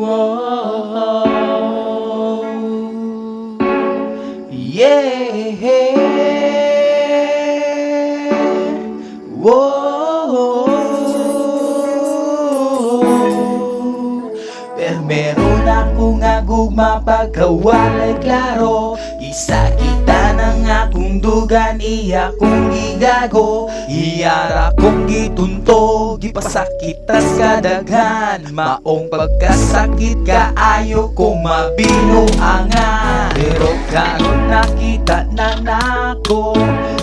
Whoa. Yeah. Whoa. Pero meron akong agugma pagkawalay klaro. Isa kita ng akong dugan, iya kong gigago. Iyara kong gitunto, gipasakitas kadaghan. Maong pagkasakit kaayo kong mabinuangan. Pero karon nakita na nako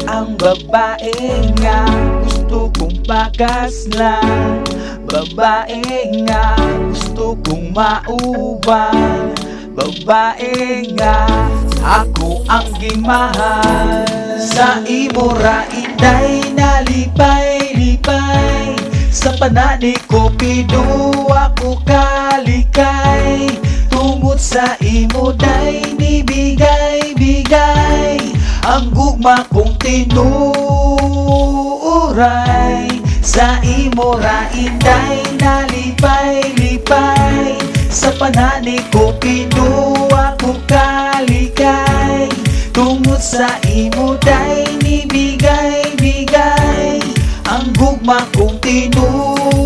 ang babae nga gusto kong pakaslan. Babae nga gusto kong maubang. Babae nga ako ang gimahal. Sa imo ra inday nalipay-lipay. Sa panani ko pido ako kalikay. Tungod sa imo day nibigay-bigay. Ang gugma kong tinuray. Sa imo ra inday nalipay-lipay. Sa panani ko pinuwa ko kalikay. Tungod sa imo day nibigay-bigay. Ang gugma kong tinuray.